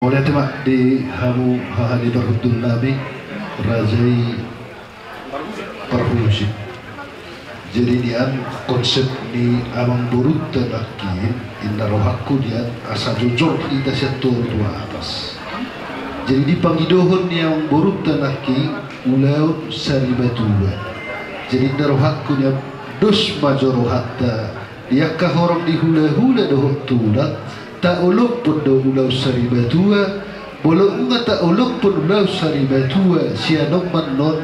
Mulai tema di hamu hahadi berhutun nabi rajai perhusi. Jadi dia konsep di amang burut terakhir inna rohaku dia asa jujur kita satu tua atas. Jadi di panggidohon yang burut terakhir ulau saribatua. Jadi inna rohaku dia dos majorohatta dia kahorong di hula-hula dohok tulat tak uluk pun do ulau saribatua bolong nga tak uluk pun ulau saribatua sianong manon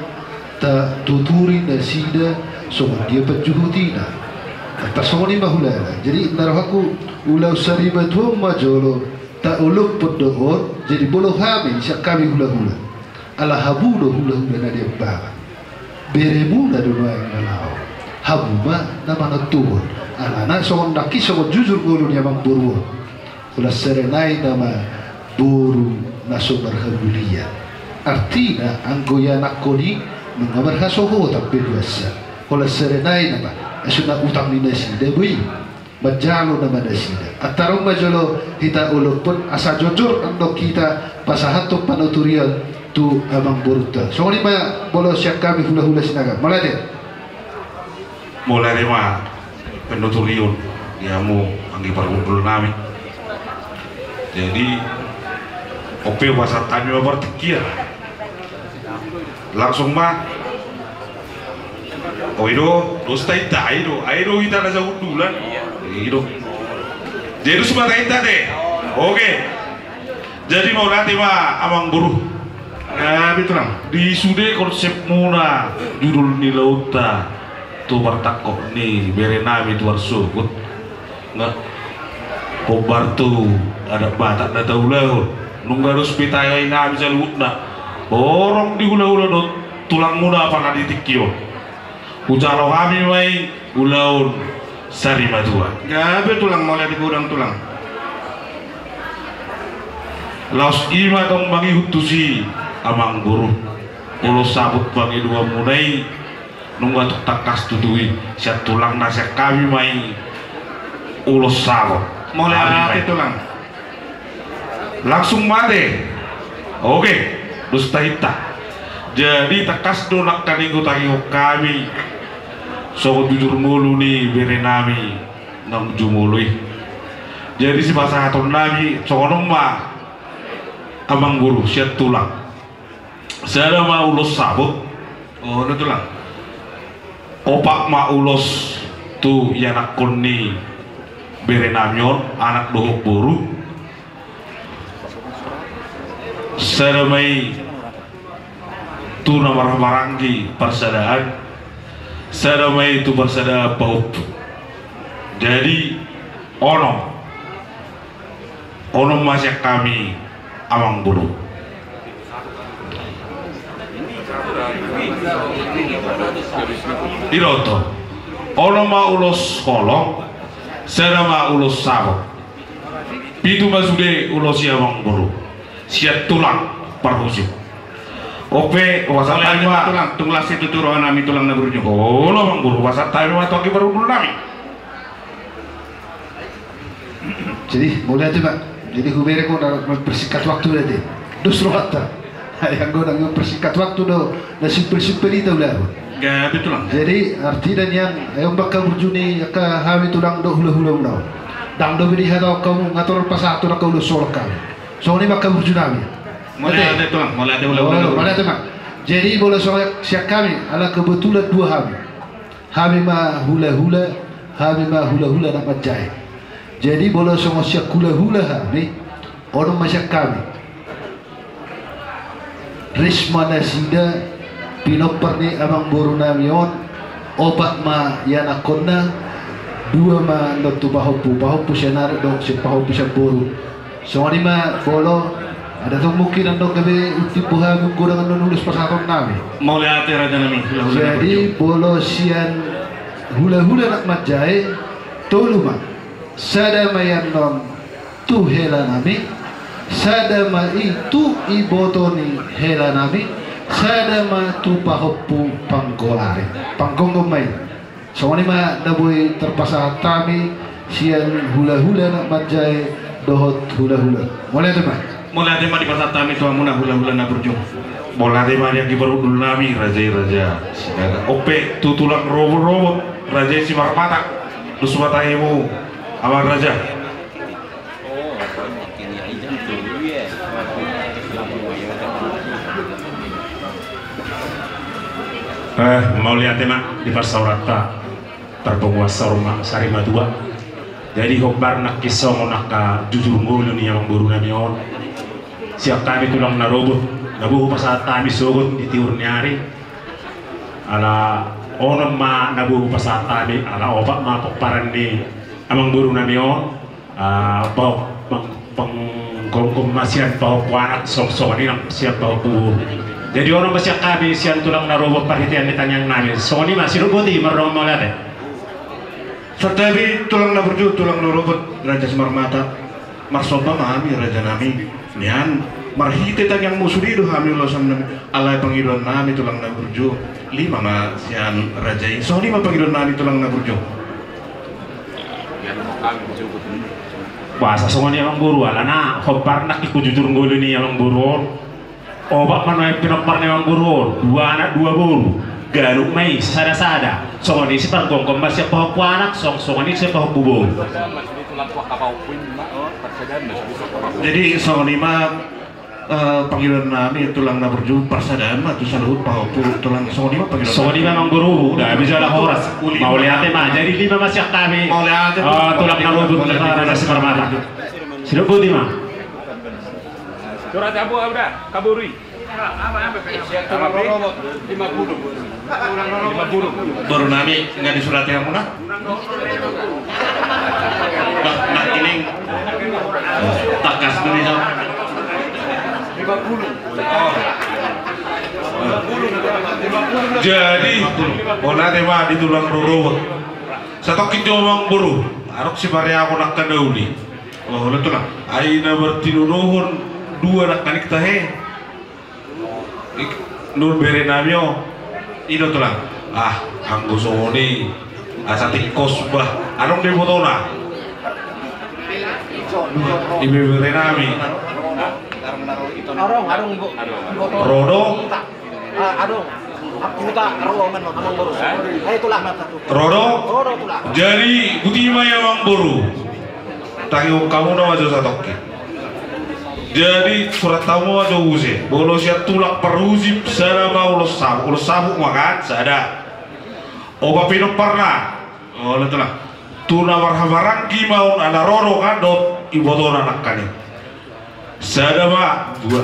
tak tuturi nasida so dia penjuhutina atas so ni mahula jadi narohaku ulau saribatua majolo tak uluk pun dohon jadi bolo hami siak kami hula-hula ala habu do hula-hula na dia baga beremu na do yang nalau habu ma nama natuhon ala na so ndaki so jujur gulun yang buru ulah serenai nama buru naso berhabulia artinya anggoya nakoni mengabar hasoho tapi biasa ulah serenai nama asuna utang ni nasida bui majalo nama nasida atarong majalo kita uluk pun asa jujur ando kita pasahato panuturian tu amang buruta so ni ma bolo siak kami hula-hula sinaga mulai mah penuturian diamu anggi parkumpul nami jadi ope bahasa kami bertikir langsung mah oh itu dosta itu airo kita nasa undulan itu jadi semua kita deh oke jadi mau nanti mah amang buruh ya betul di sude konsep muna judul di lauta tu bertakok nih berenami tu arsukut nggak kobar tu ada batak dah tahu lah nunggu harus pitaya ina bisa luut nak orang di hula-hula do tulang muda apa nadi tikio ucalo kami mai ulaun sari madua gabe tulang mau lihat kurang tulang laos ima tong bangi hutusi amang guru ulo sabut bangi dua munai nunggu atuk takas tutui siat tulang nasiak kami mai ulo sabut mau lihat tulang langsung mate oke dusta hita jadi takas donak kaningu tangiu kami so jujur mulu nih berenami nang jumului jadi si bahasa haton nabi sokonom mah amang guru siat tulang saya mau ulos sabuk oh itu tulang opak ma ulos tu yanak koni berenamion anak dohok boru seramai tu nama maranggi persadaan seramai tu persada paup jadi ono masih kami amang bulu iroto ono ma ulos kolong serama ulos sabok pitu masude ulos amang bulu siat tulang parhusip ope wasat tayo tulang tunglas itu turuan nami tulang na burjo oh lo mang bulu wasat tayo atau ki baru bulu nami jadi mulai aja pak jadi hubere ko na mempersingkat waktu nanti dos rohata yang gue nang mempersingkat waktu do na simpel itu udah gak betul lang jadi arti dan yang bakal berjuni ka hawi tulang do hula-hula udah dang do beri hado kamu ngatur pasatu na kaulo solkan so ni bakal berjunami mulai ada tulang mulai ada ulah-ulah mulai ada mak jadi boleh soal siak kami ala kebetulan dua hawi ma hula-hula nak majai jadi boleh soal siak hula-hula hawi orang masyarakat kami risma nasida pinoperni amang boru namion obat ma yana konna dua ma notu bahopu senar dong si bahopu siya boru so ni ma bolo ada tu mungkin ando kabe utipuha kurang ando nulis pasaton nami mau lihat raja nami jadi bolo sian hula-hula nak majai tolu ma sada mayan non tu hela nami sada ma itu ibotoni hela nami sada ma tu pahopu pangkolare pangkonggomai so ni ma daboy terpasa tami sian hula-hula nak majai dohot hula-hula mulai tu ma Mulai tema di pasar tami tuh amuna hula-hula na berjung. Bola tema yang kibarudul nami raja. Ope tutulang robot raja si marmata. Terus matahimu aman raja. Mau lihat tema di Parsaurata terpenguasa rumah Sarima II. Jadi hobar nak kisong nak jujur ngulu ni yang baru nami on. Siap kami tulang narobo, nabuhu pasat kami sogot di tiur nyari. Ala onon ma nabuhu pasat kami ala obat ma paparan ni amang baru nami on. Bau pengkongkom masian bau kuanak sok-sok ni nang siap bau buhu. Jadi orang masih kami sian tulang narobo perhatian ditanya nami. Soni masih ruboti merong molade. Setabi tulang naburju tulang narobot Raja Semar Mata. Marsoba kami Raja nami. Nian marhite yang musuh itu kami losam nami. Alai panggilan nami tulang naburju. 5 ma sian Raja ini. Soni ma panggilan nami tulang naburju. Bahasa soni emang buru alana hobar nak ikut jujur ngulu ni emang buru. Obat mana pinopar memang buru, 2 anak 2 buru, galuk mai sada-sada. Songoni si pargongkom masih pahok anak, songoni si pahok bubur. Jadi songoni mah panggilan nami tulang naburju persadaan mah tu saluhut pahok tulang songoni mah panggilan. Songoni memang buru, dah bisa lah horas. Mau lihat mah, jadi 5 masih kami. Mau lihat tulang naburju Raja Semar Mata. Siapa budi mah? Surat Abu Abda, Kaburi. Baru nami nggak disurati kamu nak? Nah ini takas beli sama. 50. Jadi, bola tema di tulang roro. Satu kinjomang buru, arok si Maria aku nak kadauli. Oh, betul lah. Aina bertinuruhun 2 nak kanik tahe. Nur bere namyo. Ino tuh lah. Anggo songoni asa tikos bah. Anong di fotona? Ibe bere nami. Arong ibu. Rodo. Arong. Aku tak roman amang baru. Ayo tulah mata tu. Rodo. Rodo tulah. Jadi butima yang buru. Tangi kamu nama aja satoki. Jadi surat tamu aja uzi. Bolo siat tulak peruzi sana mau ulos sabu makan sada. Oba pino parna. Oh, betul lah. Tuna warhamarangki mau ana roro kadot ibotona nakani. Sada ma 2.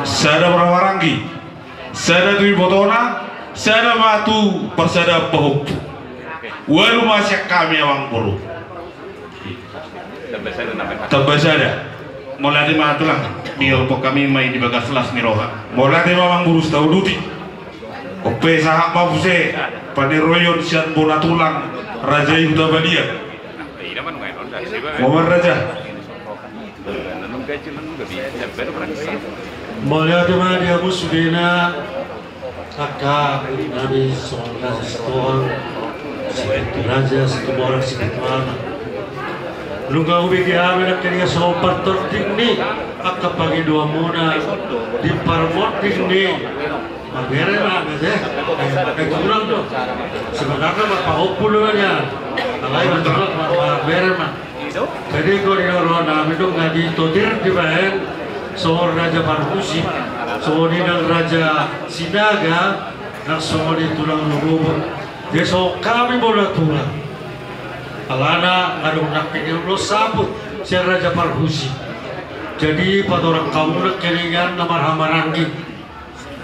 Sada warhamarangki. Sada tu ibotona. Sada ma tu persada pahuk. Walu masih kami awang buru. Terbesada. Mulai di mana tuh lah? Biar pok kami main di bagas selas miroha. Mulai di mamang buru tahu duti. Ope sahak mabuse. Pada royon sian bona tulang. Raja Yuda Badia. Momen Raja. Mulai di mana dia musudina. Kakak Nabi Sallallahu Alaihi Raja satu orang sedikit mana. Lunga ubi kami nak kini so partorting ni. Akka pagi 2 muna di parmoting ni. Magere lah deh. Kurang tu. Sebenarnya mapahupulan ya. Alai betul magere mah. Jadi kalau dia orang nami tu ngaji totir di bahan. Soal Raja Parhusi. Soal nang Raja Sinaga. Nak soal di tulang lubuk. Dia so kami bola tulang. Alana ngadong nakikil lo sabut si Raja Parhusi. Jadi pada orang kamu nak kelingan namar-hamarangi.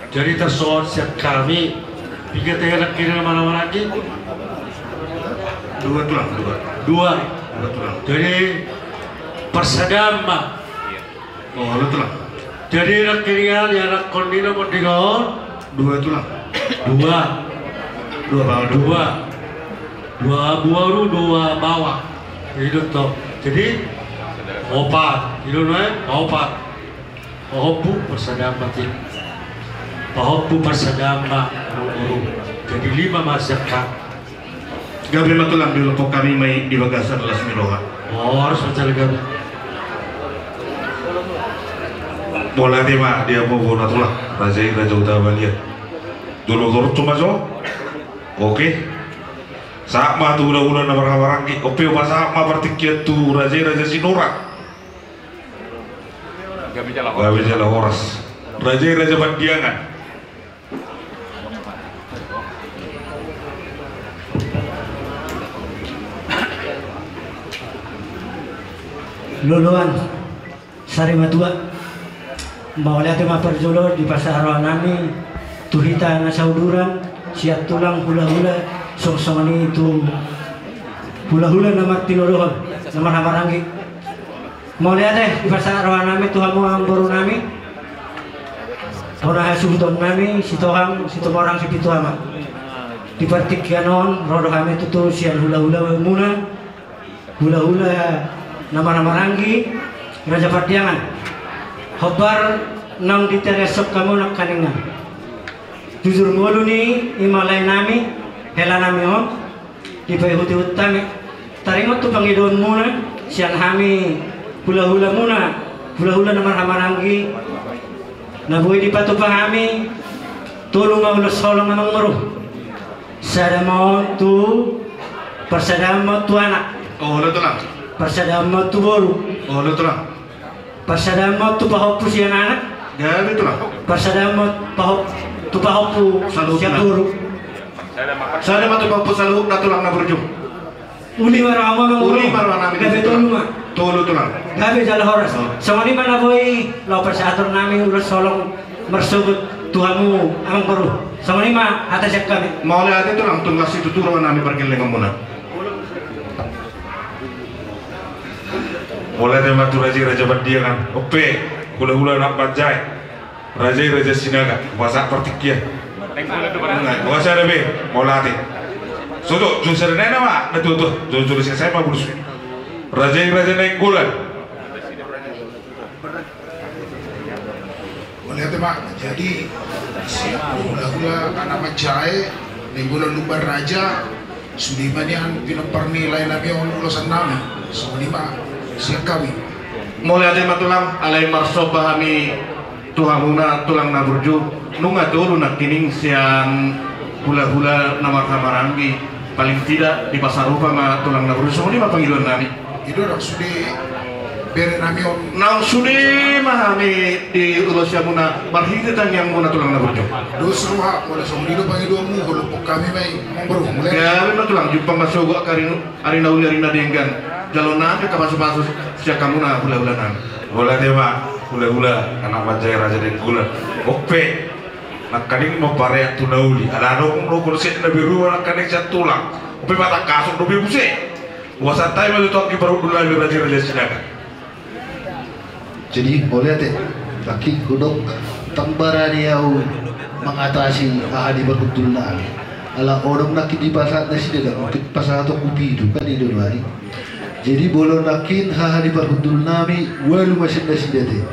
Jadi tersoal siap kami pikir teh nak kirim mana-mana lagi. 2 tulang 2 tulang. Jadi persadama. Oh, betul lah. Jadi nak kiringan ya nak kondina mau digaul 2 tulang. 2 2 baru 2 bawah hidup toh. Jadi 4 hidup naik 4 pahopu persadama tim pahopu persadama guru. Jadi 5 masyarakat. Gabi matulang di lopok kami may di bagasan las miloha. Oh, harus mencari gabi. Boleh nih mak dia mau buat tulah raja utama dia dulu turut cuma so oke sama tuh udah nama ki oke pas sama partikiat tuh raja sinora gak bisa lah horas raja bandiangan luluan sari matua mau lihat mah perjolo di pasar Rawanami tuhita na sauduran siap tulang hula-hula song-song itu hula-hula nama tinuruhan nama hamaranggi mau lihat deh di pasar Rawanami tuhamu ang baru nami orang subdon nami sitohang sitomorang sipituhama di partikianon rodo kami tutu sian hula-hula muna hula-hula nama-nama ranggi Raja Pardiangan hobar nang diteresok kamu nak kaningan jujur mulu ni imalay nami hela nami om di payhuti utami taringot tu pangidon muna siang hami hula-hula muna hula-hula namar-hamaranggi nabuhi di patu pahami tulung ulos solong amang meruh sadamo tu persadamo tu anak Oh, udah tulang. persadamo tu boru Oh, udah tulang. persadamo tu pahopu si anak Ya, itu tulang. persadamo tu pahopu siap boru Saya ada matu papu salu na tulang na berjum. uli marawa mang Uli marwana nami gabe dito tulang. tulunga Tulu tulang. gabe jala horas sangani mana boy lo persatur nami ulos solong mersubut tuhamu amang boru sangani ma atas yak kami Mau lihat itu tulang tunggas itu turun nami pergi lengam muna. mulai dari matu raja Bandiangan ope hula-hula nak bajai raja Sinaga masak partikia wasa ada be mau latih sudah jual nena mak betul jual saya mah bulus raja naik bulan Melihat mak jadi siap hula-hula anak majai di bulan lumbar raja sudimanian pinaparni lain lagi on ulosan nami sudima siap kami Mau lihat itu tulang alai marsob bahami tuhamuna tulang na berju nunga dulu nak kining siang hula-hula nama kamaranggi paling tidak di pasar rupa ma tulang na berju semua lima panggilan nami. itu dah sudah beri nami on Nang sudi mahami di ulos muna marhititan yang muna tulang na berju. dos ruha wala sumrido pangiduamu hulupok kami may mongbaru mulai Kaya na tulang jumpa masuk arina uli arina denggan jalon na kapasu-pasu siya kamuna hula-hula nami. mulai deh mak hula-hula anak bajai raja gula ope nak kading mau pare tu nauli ada dong lo kursi na biru nak kading cat tulang ope mata kasuk do biru se wasa tay mau tu baru dulu raja Sinaga jadi boleh teh laki kudok tambarani au mengatasi ahadi berkutul nami ala orang nak di pasar nasi dia mungkin pasar atau kopi itu kan itu hari jadi boleh nakin ahadi berkutul nami walu masih nasi dia teh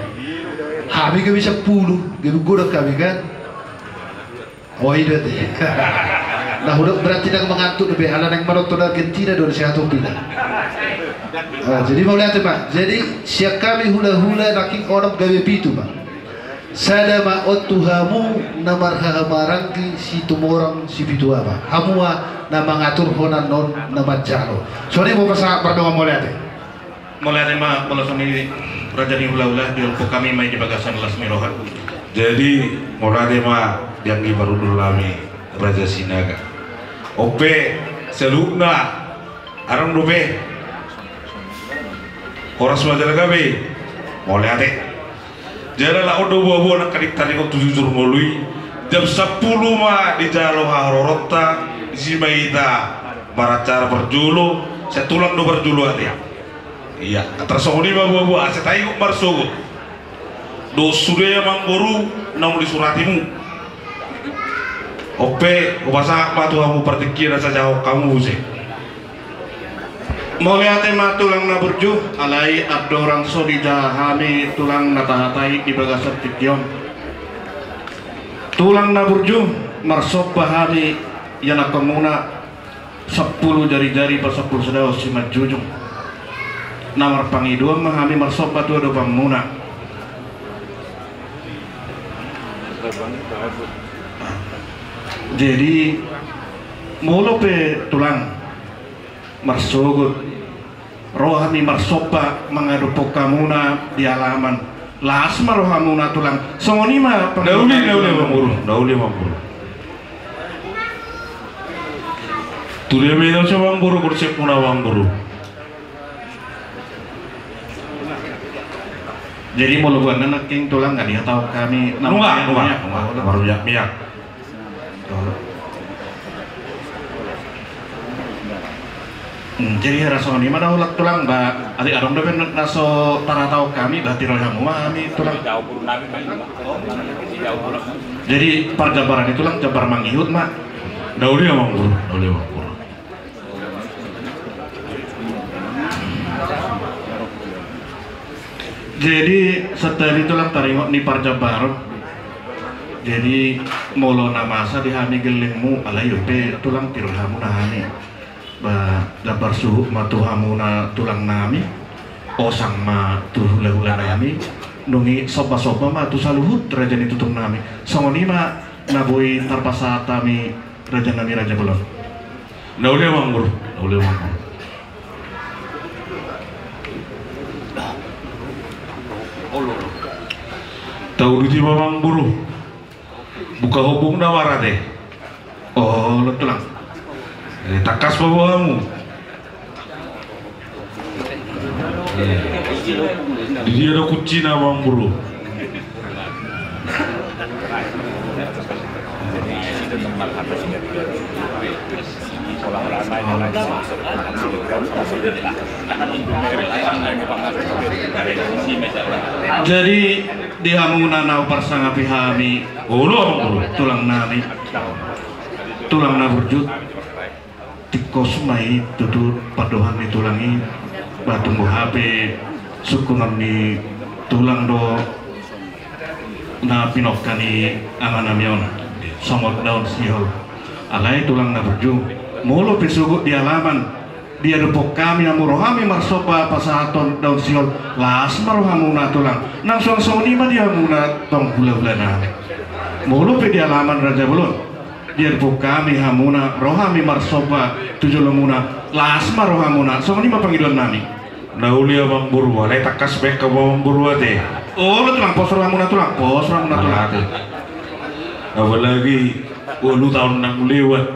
kami kan bisa puluh gitu gudok kami kan oh itu teh nah udah berarti nak mengantuk lebih ala yang menonton Argentina dari satu pindah. Jadi mau lihat pak, jadi siap kami hula-hula naking orang gawe pitu pak. Sada ma otuhamu namar hamarangki si tumorang si pitu apa? Hamua nama ngatur honan non nama jalo. Soalnya mau pasang berdua mau lihat. Mau lihat ma balasan ini raja di hula-hula di ulpo kami main di bagasan las mirohan. jadi mulai deh mak yang baru dulu lami raja Sinaga ope selugna arang dobe horas majalah gabe mau lihat deh jadi lah udah buah-buah nak kadik tadi kau tujuh mului jam 10 mah di jalo harorota di simaita baracara berjulu saya tulang do berjulu hati iya tersoni mah buah-buah saya tahu marsugo do sudah mang boru namun di suratimu ope ubasa matu kamu pertikir saja kamu sih Mau lihat ma tulang na berju alai abdo orang sodija hami tulang na tahatai di bagasan tikion tulang na berju marsop bahami yang akamuna 10 jari-jari per 10 sedau si majujung namar pangiduan mahami marsop batu ada pangmuna Jadi mulu pe tulang marsugut rohami marsopa mengadu pokamuna di halaman lasma rohamuna tulang songoni mah dauli mamburu tulia medo sa mamburu kursip muna mamburu. Jadi mau luar anak king tulang nggak dia tahu kami nunggak baru miak. Jadi rasa ini mana ulat tulang mbak adik arong doben naso tanah tahu kami berarti roh yang kami tulang. Jadi perjabaran itu lang jabar mangihut mak. Dauli mamburu. Jadi setelah itu lang taringok ni parjabar. Jadi molo namasa dihami gelingmu alayupe tulang tirhamu nahani. Ba dabar suhu matuhamuna tulang nami osang ma tuhula-hula nami nungi soba-soba ma tu saluhut raja ni tutung nami songoni ma nabui tarpasa tami raja nami raja belum Dauli mamburu. Tahu di mamburu buka hubung nawara deh. oh lo tulang Takas bawamu. Di dia ada kucing mamburu. Jadi di hamuna nau parsangapi hami tulang nami tulang na berjut tikos mai tutur padohan ni tulangi batumbuh HP sukunan ni tulang do na pinokani amanamion somot daun sihol alai tulang na berju mulu pisugut di halaman dia depok kami namurohami marsopa pasahaton daun sihol las marohamuna tulang nang suang ni mah dia muna tong bula-bula na mulu pe di halaman raja belum dia depok kami hamuna rohami marsopa tujulomuna las marohamuna ni mah panggilan nami Dauli mamburu. Alai takas bek ke mamburu deh. oh lo tulang pos rohamuna tulang Apalagi 10 tahun nang lewat.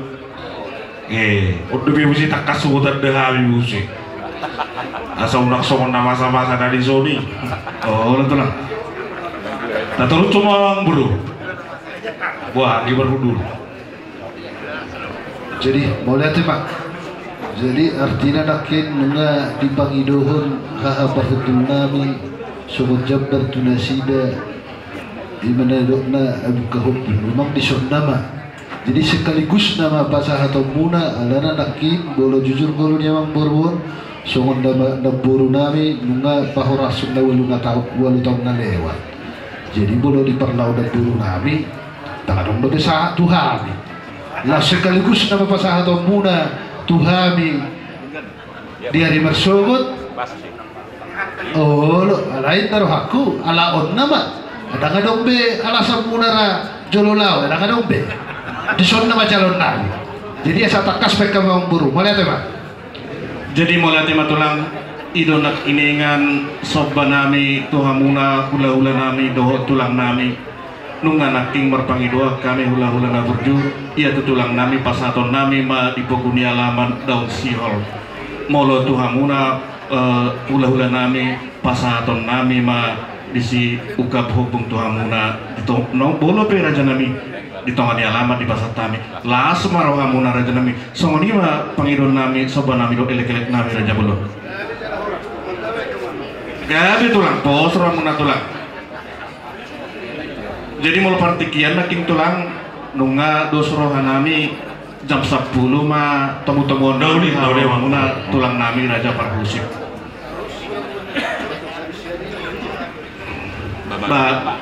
Udah mesti takas sudah dah habis musik. Asal nak soal nama sama dari Sony. oh lo tulang Tak terus cuma mamburu. Wah, di baru dulu. Jadi mau lihat ya Pak. Jadi artinya nakin nunga dipangidohon haha berhutul nami sumut jabbar tunasida di mana dokna abu kahubun memang disod nama. Jadi sekaligus nama pasah atau muna alana nakin bolo jujur bolo dia mang borbon songon nama naburu nami nunga pahorasun na walu tahun na lewat. Jadi bolo diperlau naburu nami takadong dobe sa tuhami. Lah sekaligus nama pasah atau muna Tuhami di hari mersogot oh lo lain taruh aku ala on nama ada ngadombe ala samunara jololau ada ngadombe di son nama calon nari jadi asa takas mereka memburu mau lihat Pak jadi mulai tema tulang idonak iningan soba nami tuhamuna hula-hula nami doho tulang nami nunga naking merpangidoa kami hula-hula na berju ia tulang nami pasaton nami ma dipoguni alaman daun sihol molo tuhamuna hula-hula nami pasaton nami ma disi ukap hubung tuhamuna itu no bolo pe raja nami ditongani alamat di pasat nami las marohamuna raja nami songoni ma pangidon nami soba nami do elek-elek nami raja bolo gabi tulang pos ramuna tulang jadi mau partikian naking tulang nunga dos rohanami jam 10 mah temu-temu dauli manguna tulang nami raja parhusip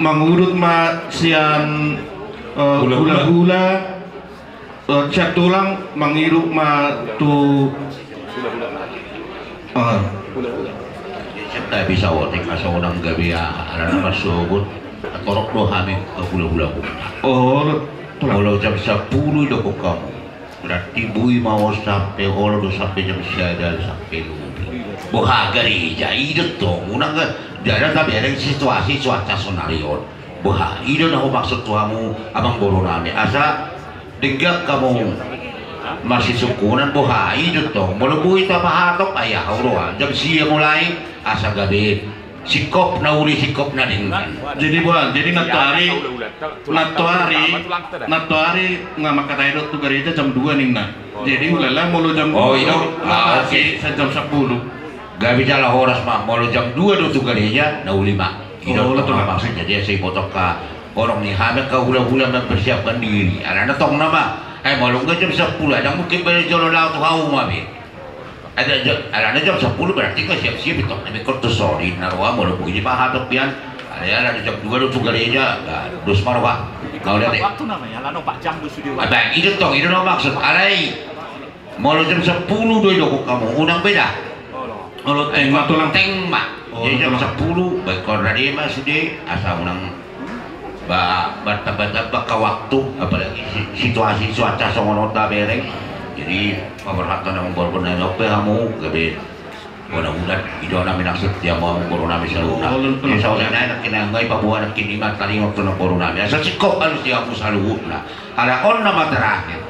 mangurut mah sian hula-hula cat tulang mangiru mah tu kita bisa wotik asa udang gabi ala nama sugut Atorok do kami ke hula-hula muna. Oh, Kalau jam 10 do ko kamu. Berarti bui mau sampai holo do sampai jam 9 sampai lubi. Bohaga reja idot to. Unang ka dara tapi ada situasi cuaca sonario. Boha idot na maksud tuamu abang boro nami. Asa denggak kamu masih sukunan boha idot to. Mulu bui ta pahatok ayah horo. Jam 10 mulai asa gabi. Sikop na uli sikop na din. jadi buat jadi natuari nggak makan air tuh gereja jam 2 nih nah. Jadi ulala mulu jam 2. Oh iya. Oke. Jam 10. Gak bisa lah horas mah. Mulu jam 2 tuh gereja na uli mah. Itu maksudnya dia saya foto ka orang nih hamil ka hula-hula mempersiapkan diri. Anak tong nama. Malu nggak jam 10 ada mungkin beli jalan laut hau mah be. Ada jam 10 berarti nggak siap-siap itu. Tapi kalau tuh sorry naruh malu begini mah hatok pian. Ada jam 2 tuh gereja. Terus marwah. Kau lihat deh. Waktu namanya lano Pak Jam di studio. Abang itu tong itu maksud alai. Malu jam 10 doi dok kamu unang beda. Kalau tengma tulang Teng mak. Jadi jam 10 baik kau dari mah sudah asal unang bata-bata ke waktu apalagi situasi cuaca songonota bereng. Jadi pemerhatian yang berguna apa kamu gede mudah-mudahan itu nami maksud dia mau corona misalnya. Jadi soalnya nak kena ngai pabuan nak kini mat tadi waktu nak corona biasa sikop harus dia musaluh lah. Ada on nama terakhir.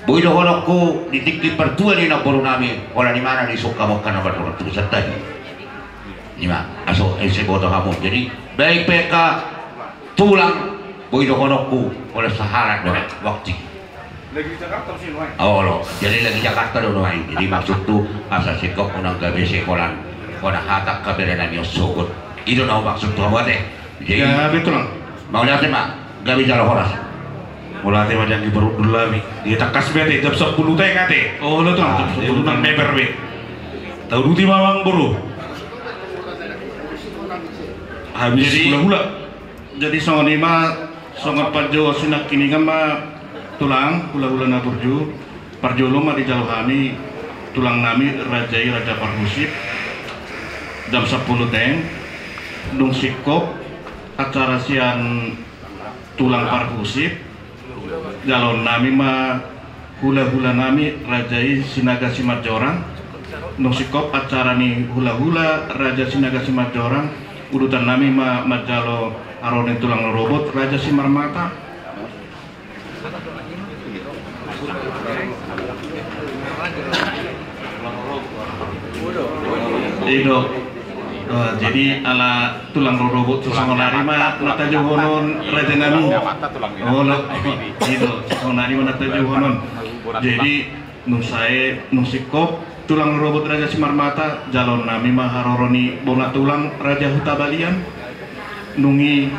Boy do honokku di tikti pertua ni nak corona mi orang di mana di suka makan apa orang tu tadi. Ni mah aso ese bodoh kamu. Jadi baik PK tulang boy do honokku oleh Sahara doang waktu. Lagi di Jakarta sih Noai. Oh loh, jadi lagi Jakarta dong Noai. Jadi maksud tuh asa sikop unang gabe sekolah, kona hatak kabel dan yosugut. Itu nama maksud tuh apa deh? Jadi ya betul. mau lihat mak, gabe jalan horas. Mulai tema jangan diperut dulu lagi. Dia tak kasih bete jam 10 teh ngate. Oh lo tuh. Dia nang meper be. Tahu duti mamang buru. Habis hula-hula. Jadi songon ima songon pajo sinak kini mah tulang hula-hula na burju parjolo mah di jauh kami tulang nami rajai raja parhusip jam 10 teng dung sikop acara sian tulang parhusip jalon nami mah hula-hula nami rajai sinaga simarjorang dung sikop acara ni hula-hula raja sinaga simarjorang urutan nami mah majalo arone tulang robot raja simarmata. Itu jadi ala tulang robot songonari mah nata johonon raja nami. Oh lo itu songonari mah nata johonon. Jadi nusae nusikop tulang robot raja Simarmata jalon nami mah haroroni bola tulang raja Hutabalian nungi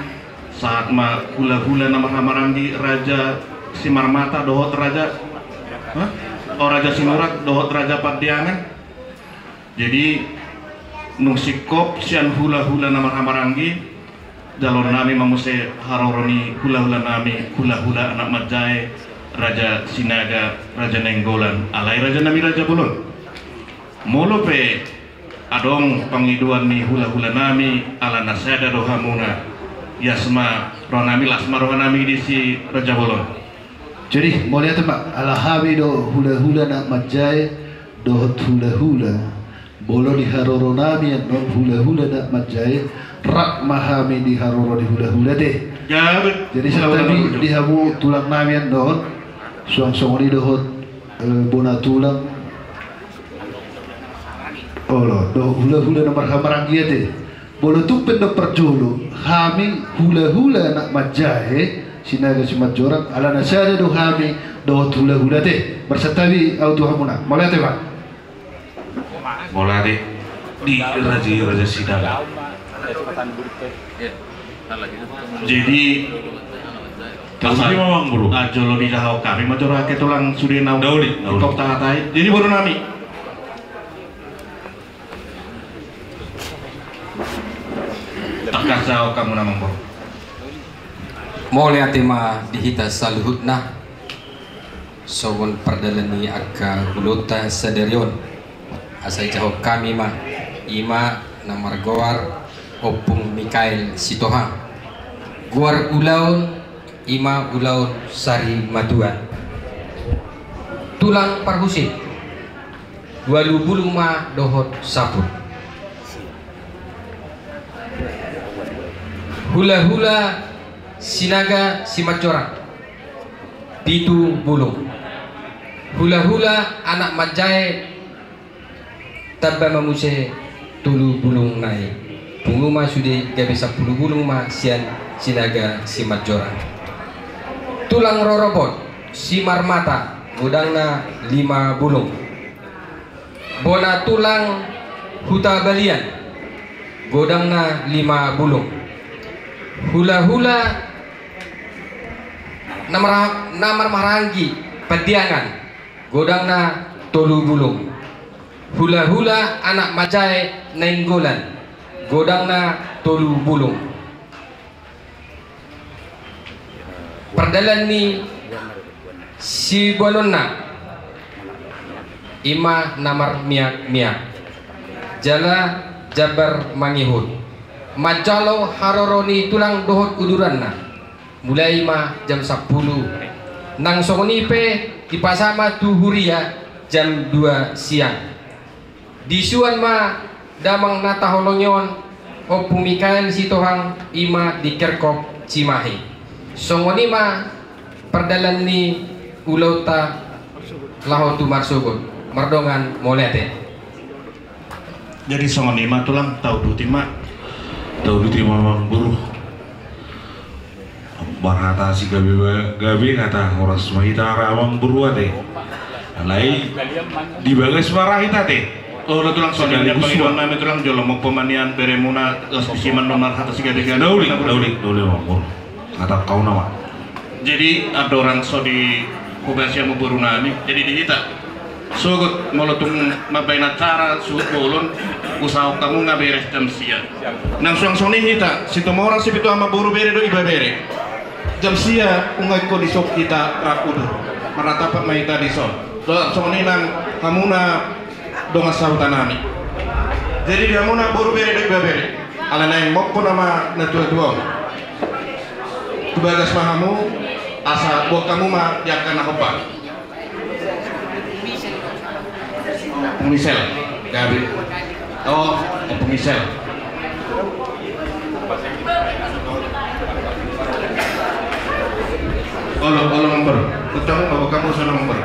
saat mah hula-hula nama hamaranggi raja Simarmata dohot raja raja Sinurak dohot raja Padiangan. Jadi nusikop sian hula-hula nama hamaranggi jalon nami mamuse haroroni hula-hula nami hula-hula anak majai raja Sinaga raja Nenggolan alai raja nami raja Bulun molo pe adong pangiduan ni hula-hula nami ala nasada rohamuna yasma rohanami lasma rohanami di si raja Bulun. Jadi mau lihat mak alahabi do hula-hula nak majai dohot hula-hula bolo di haroro nami non hula-hula nak majai rak mahami di haroro di hula-hula deh. Ya, jadi setabi di hamu tulang nami dohot suang-suang dohot bona tulang. Oh loh, do hula-hula nomor hamarang dia deh. Bolo tu pendo perjolo hami hula-hula nak majai Sinaga Simarjorang ala nasada do hami do hula-hula teh bersetawi auto hamuna mulai teh Pak Mulai di raja Sinaga. Jadi Tapi memang bro. Ajolo di dahau kami majora ke tulang sudi nau Dauli. kok tahatai. Jadi baru nami. Tak kasau kamu namang bro. Mulai tema dihita saluhutna sogon perdalani akka guluta sadarion asai jauh kami mah ima namargoar opung Mikael Sitoha Guar ulaun ima ulaun sari maduan. Tulang parhusin walu bulung ma dohot saput. Hula-hula sinaga simacorak pitu bulung. Hula-hula anak majai tabba mamuse tulu bulung naik. Bungu ma sude gabe 10 bulung ma sian sinaga simacorak. Tulang rorobot simar mata godangna 5 bulung. Bona tulang huta balian godangna 5 bulung. Hula-hula namar maranggi pediangan godangna 3 bulung. Hula-hula anak majai nainggolan godangna 3 bulung. Perdalan ni si bolonna ima namar miak jala jabar mangihut majalo haroroni tulang dohot uduranna mulai ma jam 10 nang songonipe dipasama tuhuria jam 2 siang disuan ma damang nata holonyon opu Mikael sitohang ima di Kerkop Cimahi songoni ma perdalan ni ulauta lahotu marsugut mardongan molete. Jadi songoni ma tulang tau dutima Mang Buruh barata si gabi kata horas mahita rawang buruan deh alai di bagas marahita teh. Oh, tulang songoni yang pangidon nami tulang jolomok pemanian beremuna laspisiman nomor hata si gadegan daulik Mang Buruh kata kau nama. Jadi ada orang so di kubasya muburu nami jadi dihita sugut molotung mabaina cara sugut bolon usaha kamu ngaberes jam sia nang suang-suang hita situ mora si pitu ama buru bere do iba bere jam sia ungai ko di sok kita rakudu maratapat mahita di sok do soni nang hamuna donga sautanami jadi di hamuna buru bere do iba bere ala naing mokko nama natua-tua tubagas mahamu asa buat kamu mah yakan apa pengisel gabi oh pengisel olo nomor ketemu bawa kamu sana nomor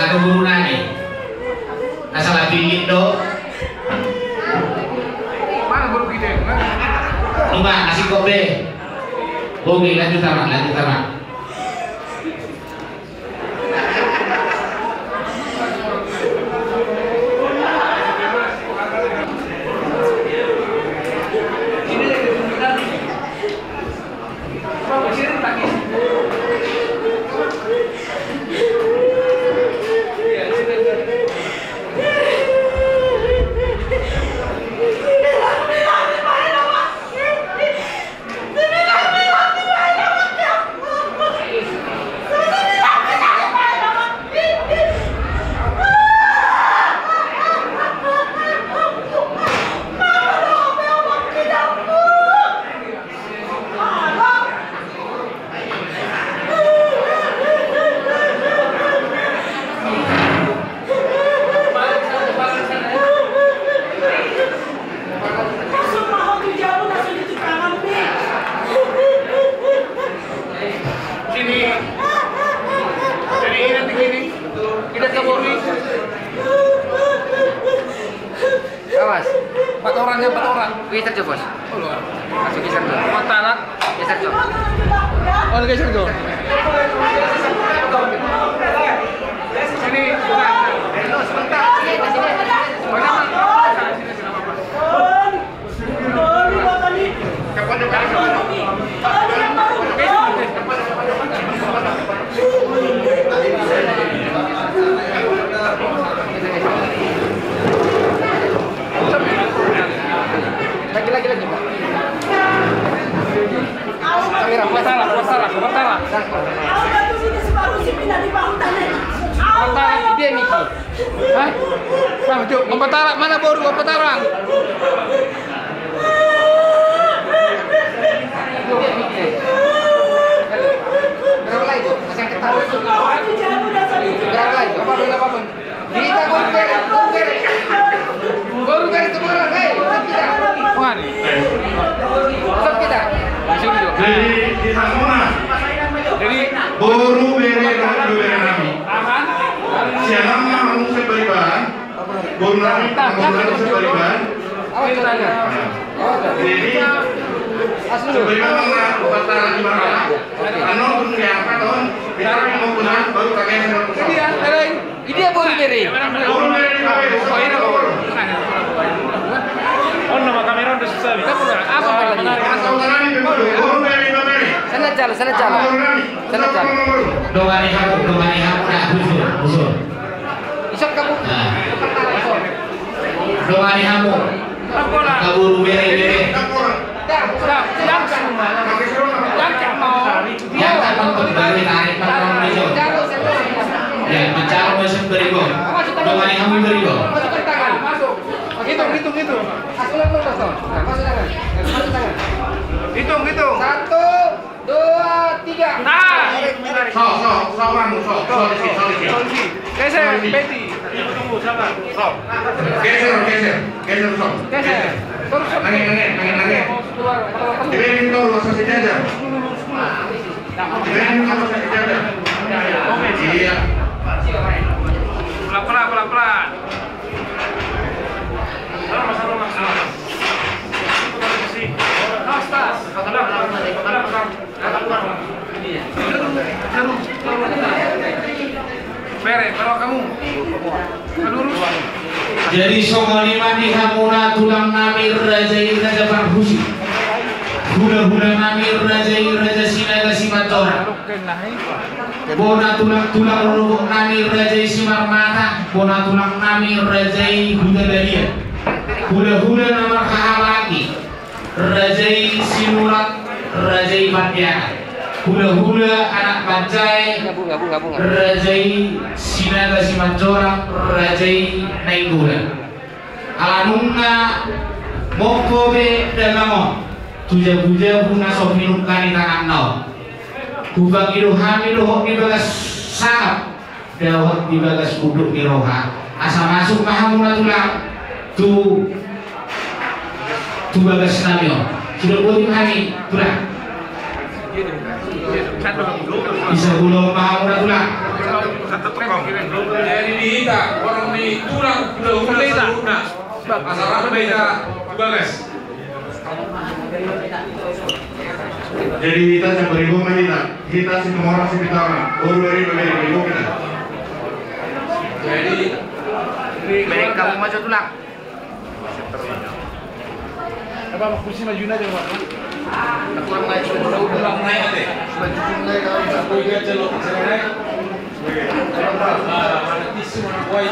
Aku buru nani asal pingin do Mana baru kita? enggak nasi kobe oke lanjut sama Awas. 4 orang. Geser jo, Bos. Masuk geser jo. Mata geser jo. Oh, geser jo. Sini. Sebentar. Hah? Mana baru orang? Berapa lagi itu? Masih yang ketat. Berapa lagi itu? Apa? Kita baru garis kemarin, hei, kita. Mana? Kita. Langsung dulu. Di Hamona. Jadi Baru bere nami. Siang mau seberiban. Baru nami mau seberiban. awak tanya. Jadi seberiban mana kata di mana? Ano pun yang tahun bicara mau pulang baru kakek Ini dia baru beri. Baru bere di mana? Oh, nama kamera udah susah. Apa lagi? Sana jalan. Dongani kamu nak usul. Isok kamu. Dongani kamu. Kaburu bere. Yang tak nonton dari tarik nonton itu. Ya, mencari mesin beribu. Dongani kamu beribu. Masukkan tangan, masuk. Hitung. Masuk tangan. Hitung. 1, 2, 3. Solusi. Geser, Betty. Tunggu, sabar. Stop. Geser. Geser. Terus. Nangin. Diberin dulu sasi jajar. Iya. Pelan-pelan. Bere, kalau kamu lurus. Jadi songalima di Hamuna tulang namir raja Farhusi. Hula namir raja Sinaga Simatora. Bona tulang rubuk namir raja Simarmata. Bona tulang namir raja Hudadalia. Hula nama Kahalaki. Raja Sinurat raja Bandiana. Hula anak Bancai. Gabung. Rajai Sinaga Simanjorang Rajai Nainggolan Alanunga Mokobe Dagamo Tuja Huna Sofinung Kani Tangan Nau Hubang Iruhami Lohok Dibagas Sangat Dawak Dibagas Uduk Diroha Asa masuk Mahamuna tulang Tu Bagas Namio Sudah boleh kami tulang bisa gulung Mahamuna tulang Jadi dihita orang di tulang udah masalah beda bagas. Jadi kita beribu kita si orang si pitama baru beribu kita. Jadi Baik, kamu masuk tulang. Apa kursi maju aja, Pak. Kurang naik deh. aku lihat celok naik. Mana tisu mana kuai.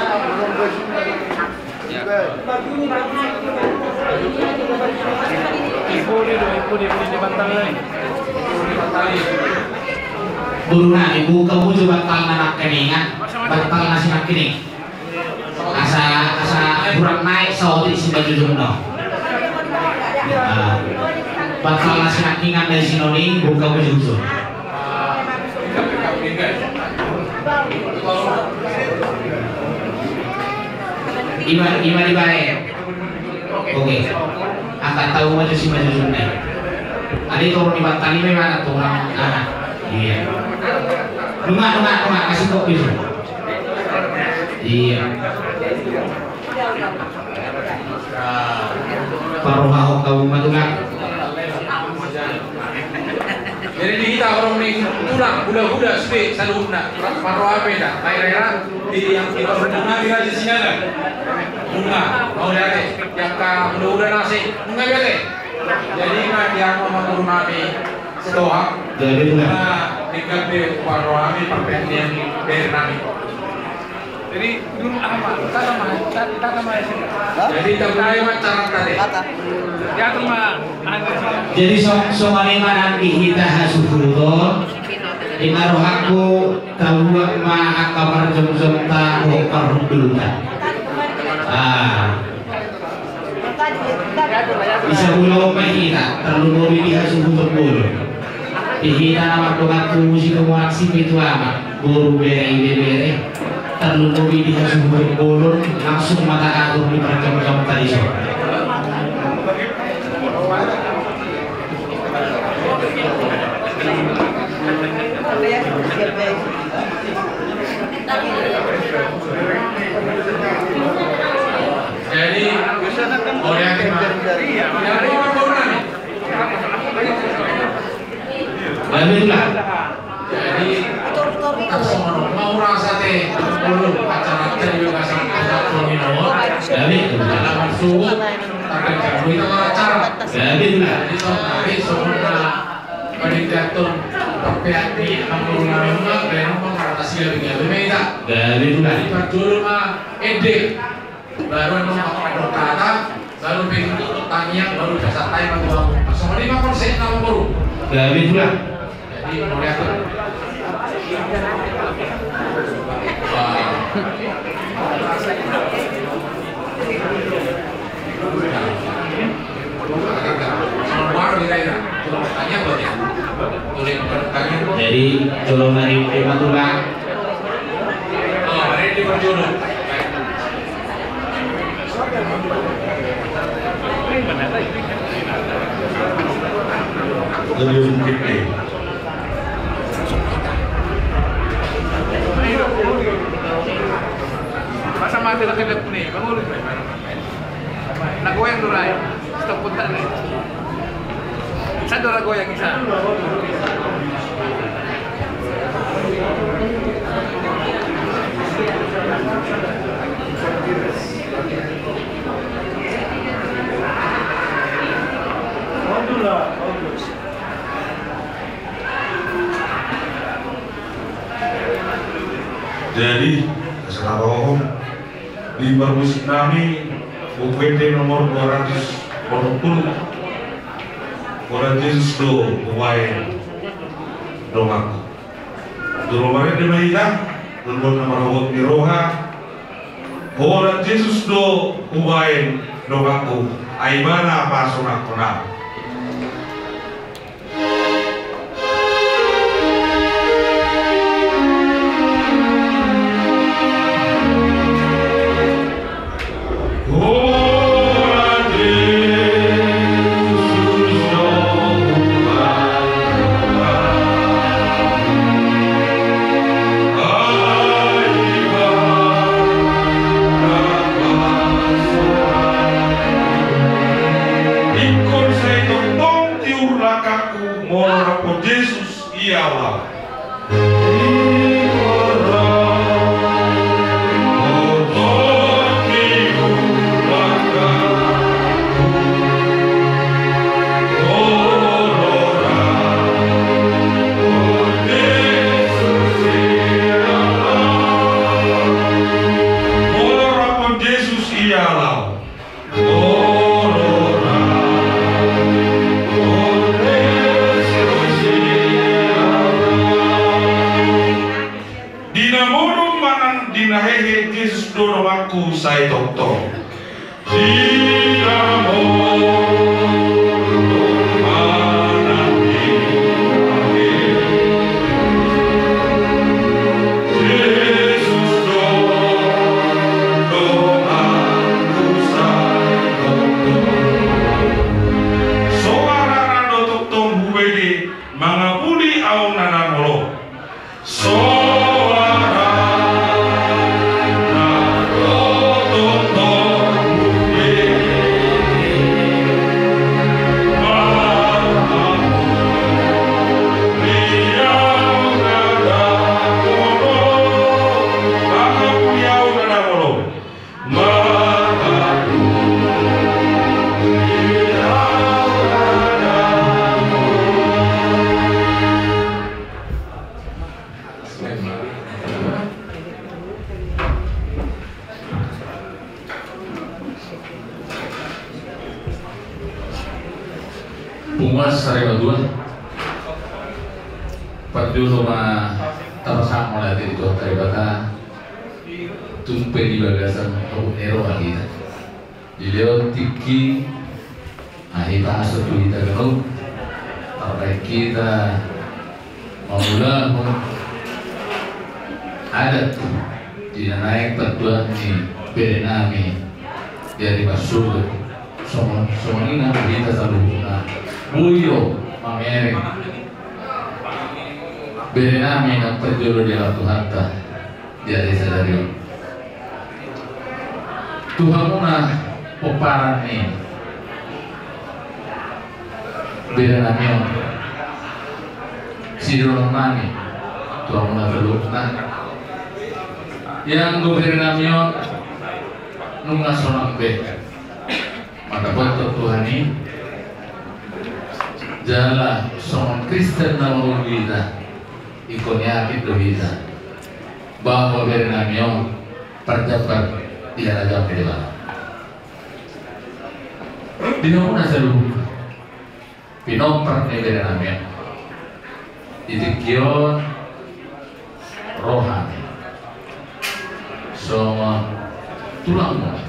Ibu dia di bantal lain. Buruna ibu kamu juga bantal anak keningan bantal nasi nak kening asa kurang naik saudi si baju jumno bantal nasi nak keningan dari sinoni buka baju usul Iman dibayar. Oke. Angkat tahu maju si maju jumno. Adi turun di bantal ini memang tuh orang anak. Iya. Lunga kasih kopi itu. Iya. Paruhah kamu matulah. Jadi di kita orang ini tulang budak sih saluna paruh apa dah. Kira-kira di yang kita berdua di Raja Sinaga. Bunga mau lihat yang ka mudah nasi bunga biasa. Jadi yang mau mami sedoa. Jadi tinggal di paruh kami pakai yang dari nami. Jadi dulu apa? Kita nama Jadi terkait macam tadi. ya rumah. jadi somalima nanti kita hasuhudon Inaruh aku kabuat ma akabar jom-jom ta hokar dulutan. Bisa pulau mahina terlalu bini hasil betul. Dihina nama doaku musik waksi itu amat guru bere terlalu bini hasil betul langsung mata aku di perjam-jam tadi sore. Jadi oleh dari jadi mau rasa teh belum acara juga sangat minum jadi dalam suhu tapi kalau itu acara jadi hari semua pendidikan tapi hati kamu memang dan mengatasi lebih beda dari perjuangan mah ede baru mau kata baru pengen tanya baru bisa tanya baru sama 5% nama baru dari bulan jadi mau lihat jadi colong dari Matulak hari ini berjodoh lebih mungkin nih. Masa mati na kilap ni, bangun. Nagoyang duray, stop punta na. Saan doon nagoyang isa? Jadi sekarang di musik kami UPD nomor 240 Jesus do pemain domaku doromare de maida dorong nomor hot miroha Ora Jesus do pemain domaku aibana pasona kona Jesus e Allah. Dinahehe Jesus dono aku sai tokto mangapuli au nanangolo Pumas Sarewa 2 perjuru mah terasa mulai dari Tuhan teribata tumpe di bagasan nero lagi di leo tiki ahiba asal kita genuk terbaik kita maulah adat di naik perjuangan ini berenami dari masuk somonina kita selalu buyo mamere berenami nak perjuru di waktu harta dari sadario Tuhan muna peparan ini berenami sidron nami Tuhan muna berlutna yang berenami nunga sonang be maka buat Tuhan ini jala sonang Kristen nama kita ikonya itu kita bahwa berenamio perjabat di raja Pedela dinamuna seluruh pinompar ni berenamio didikion rohani semua tulang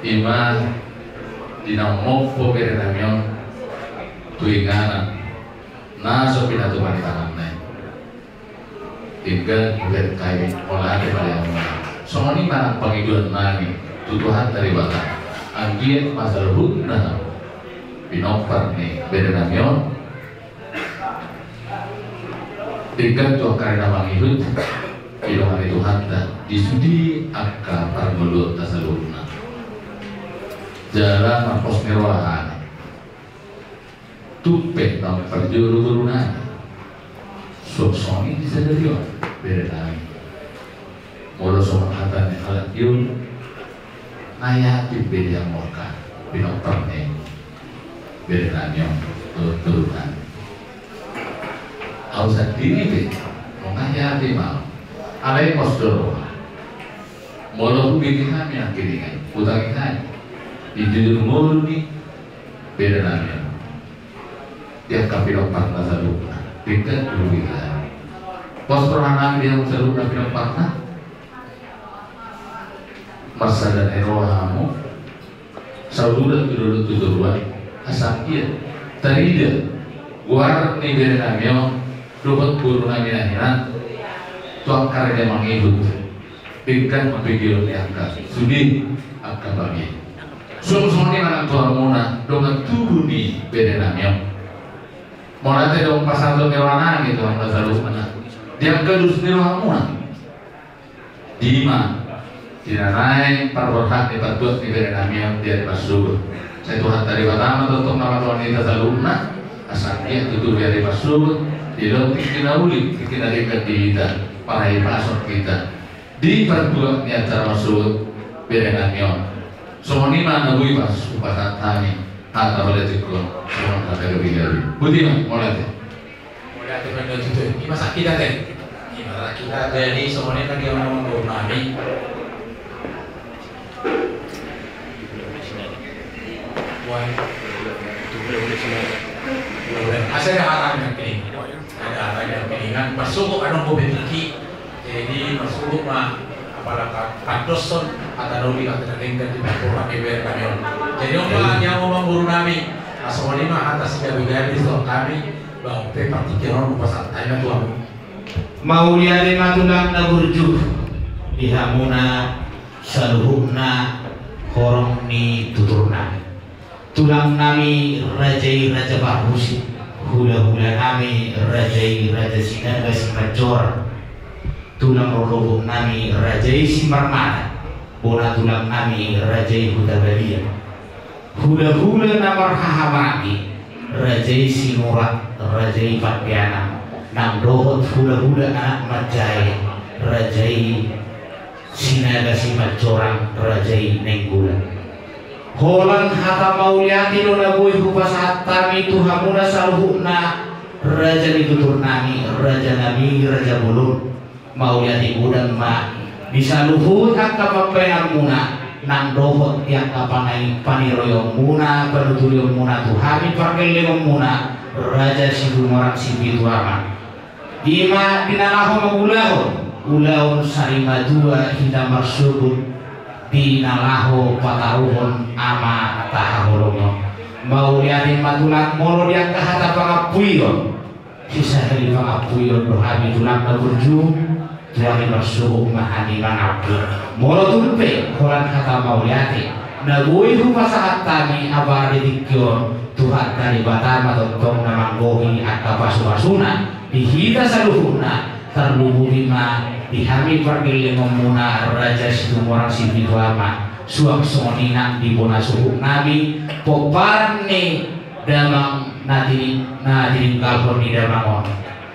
iman dinamopo berenamio tuinganan naso pinatu manitangan naik tinggal berkait olah pada yang semua ini mana pengiduan nani tuduhan dari batang anggiat masalah hudna pinompar nih berenamio tinggal tuh karena mangihut ilmuwan itu hanta disudi akan parmulut tasaluna jalan mampos nirwahan tumpet nang perjuru turunan soksoni disadari berenami mula somang hatan yang alat yun ngayati beda yang morka pinopar nih berenami yang turunan awsat diri be ngayati mau alai posdoro mula bikin kami yang kiringan utangin kami di judul mulu nih berenami dia kapiro partna saluna tingkat dulu kita pos peranang dia saluna kapiro partna masa dan erohamu saudara dulu tujuan asam iya tadi dia guar ni berenamio dapat guru nami akhirat tuang karya mengikut tingkat memikir yang angkat sudi akan bagi semua ni anak tuan muna dengan tubuh ni berenamio mau nanti dong pasar dong kewana gitu orang selalu mana dia kedus di rumah di mana tidak naik perborhak di perbuat di berenami yang dia masuk saya Tuhan dari pertama untuk nama wanita selalu mana asalnya itu dari masuk di dalam kita ulik kita dekat di kita para pasok kita di perbuat di acara masuk berenami semua ini mana gue pas upasan kami atau boleh cikgu semua ada kebijakan. Budi mulai deh. Mulai tuh kan itu ini masa kita deh. Gimana kita jadi semuanya kan dia mau nami. Wah, itu boleh semua. Boleh. Asal ada yang ini. Ada yang ini kan masuk kan mau berpikir. Jadi masuk mah apalagi pantoson atau nabi atau tingkat di bawah KBR kami. Jadi orang yang mau guru kami, asal ini mah atas kebijakan itu kami bahwa partikiran pasal tanya tuan. Mau lihat matulang na burju dihamuna saluhuna horong ni tuturna. Tulang nami rajai raja bahusi, hula-hula nami rajai raja sinaga si major. Tulang rolobo nami rajai si marmana, bola tulang nami rajai hutabalia. Hula-hula namar hahamaki rajai si murak rajai patbiana. Nang dohot hula-hula anak majai rajai sinaga si macorang rajai nenggula. Holang hata mauliati nuna bui hupasat tami tuhamuna saluhuna raja ditutur nami raja nami raja bulun mauliati udang ma bisa luhut hakka pampenan muna nang dohot yang kapanai paniroyong muna penutuliyong muna tuhami parkeliyong muna Raja Sidumorang Sibituama Dima dinalaho ulaon sarima dua hita marsubut dinalaho pataruhon ama tahaholomo mau liatin matulang molo diang kahata pangapuyon sisa heli pangapuyon dohami tulang na berju tuang marsubu mahani mangapu molo tulpe holan kata mau liatin nagui humasahat tami abar didikyon Tuhan dari batama tontong namang gohi at kapasupasuna dihita sa luhuna terlubulima dihami pergiling muna Raja Sidumorang Sibituama suang sonina di bona suhuk nabi poparne damang nadiring kalpon di damangon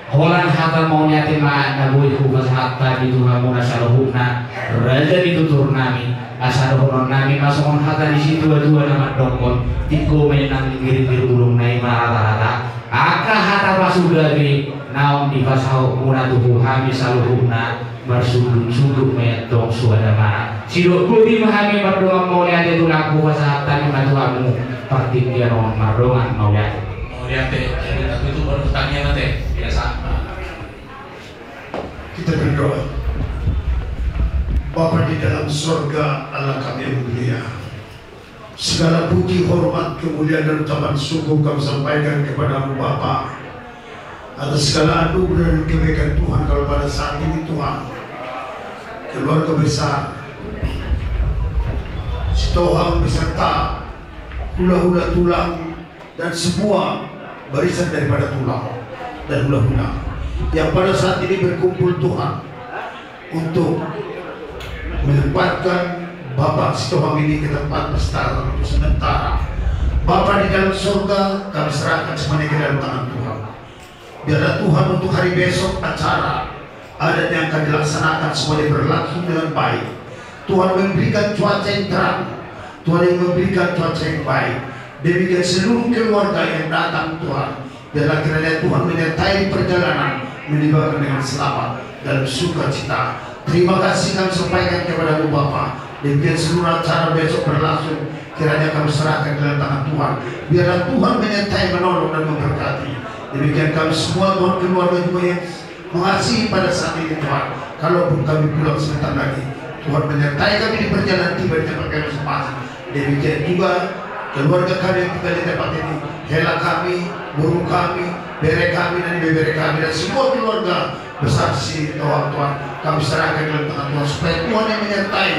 holan hata mau nyatima nabui hubas hatta dituha muna sa luhuna Raja ditutur nami asal horon nami masukon hata di situ dua nama dokon tiko menang giring ulung nai rata-rata aka hata pasugabi naon di pasau muna tubuh hami saluhuna bersudut-sudut metong suada mana sidok putih mahami berdoa mau lihat itu laku pasal tani matuamu pertikian on mardongan mau lihat jadi itu baru pertanyaan nanti biasa kita berdoa. Bapa di dalam surga, Allah kami yang mulia, segala puji, hormat, kemuliaan dan ucapan syukur kami sampaikan kepadamu Bapa atas segala anugerah dan kebaikan Tuhan. Kalau pada saat ini Tuhan, keluarga besar Sitohang beserta hula-hula tulang dan semua barisan daripada tulang dan hula-hula yang pada saat ini berkumpul Tuhan untuk menempatkan Bapak Sitohang ini ke tempat pesta untuk sementara. Bapak di dalam surga, kami serahkan semuanya ke dalam tangan Tuhan. Biarlah Tuhan untuk hari besok acara adat yang akan dilaksanakan semuanya berlangsung dengan baik. Tuhan memberikan cuaca yang terang, Tuhan yang memberikan cuaca yang baik. Demikian seluruh keluarga yang datang Tuhan, biarlah kiranya Tuhan menyertai perjalanan meninggalkan dengan selamat dan sukacita. Terima kasih kami sampaikan kepada Bapak. Demikian seluruh acara besok berlangsung, kiranya kami serahkan ke dalam tangan Tuhan. Biarlah Tuhan menyertai, menolong dan memberkati. Demikian kami semua Tuhan keluarga juga yang mengasihi pada saat ini Tuhan. Kalaupun kami pulang sebentar lagi, Tuhan menyertai kami di perjalanan tiba di tempat kami masing-masing. Demikian juga keluarga kami yang tinggal di tempat ini, hela kami, burung kami, bere kami dan bebere kami dan semua keluarga besar si Tuhan, kami serahkan dalam tangan Tuhan supaya Tuhan yang menyertai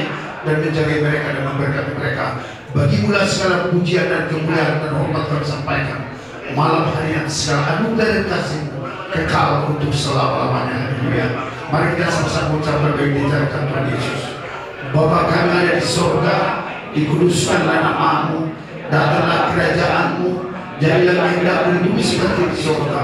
dan menjaga mereka dan memberkati mereka. Bagi mula segala pujian dan kemuliaan dan hormat kami sampaikan malam hari yang segala anugerah dan kasih kekal untuk selama-lamanya. Haleluya. Mari kita sama-sama ucapkan baik dijalankan Tuhan Yesus. Bapa kami ada di surga, dikuduskanlah namamu, datanglah kerajaanmu, jadilah kehendakmu di bumi seperti di surga.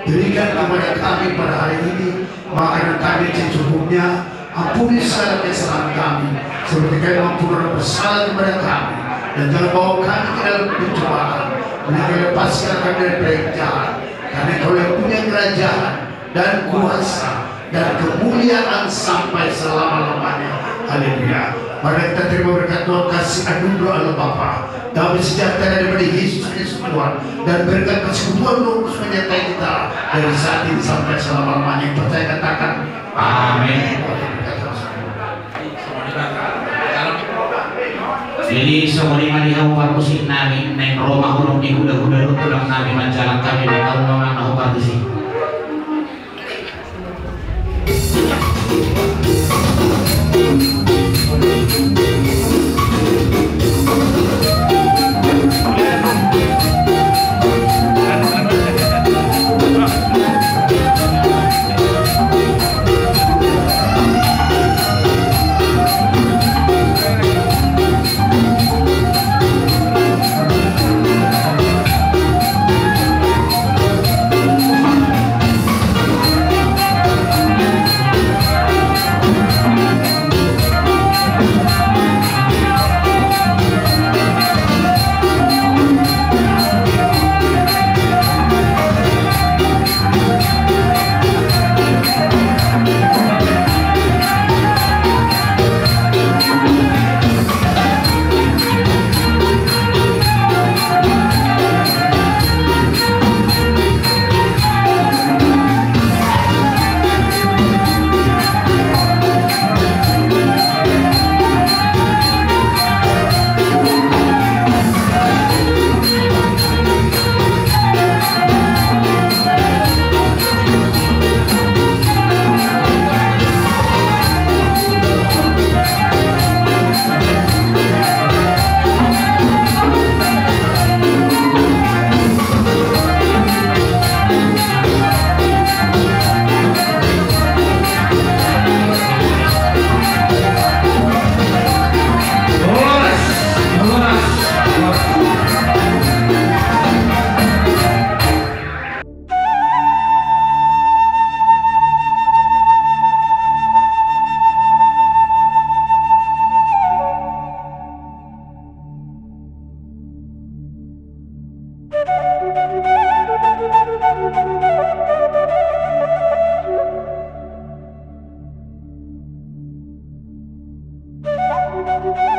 Berikan kepada kami pada hari ini makanan kami secukupnya, ampuni segala kesalahan kami seperti kami mengampuni bersalah kepada kami, dan jangan bawa kami ke dalam pencobaan, melainkan lepaskan kami dari yang jahat, karena Kau yang punya kerajaan dan kuasa dan kemuliaan sampai selama-lamanya. Haleluya. Mari kita terima berkat Tuhan, kasih anugerah Allah Bapa, damai sejahtera daripada Yesus Kristus Tuhan, dan berkat persekutuan Roh Kudus menyertai kita dari saat ini sampai selama-lamanya. Yang percaya katakan amin. Jadi semua di hawar musik nami neng Roma huruf di kuda-kuda tulang nami menjalan kami di tahun mana hawar di sini. Thank you.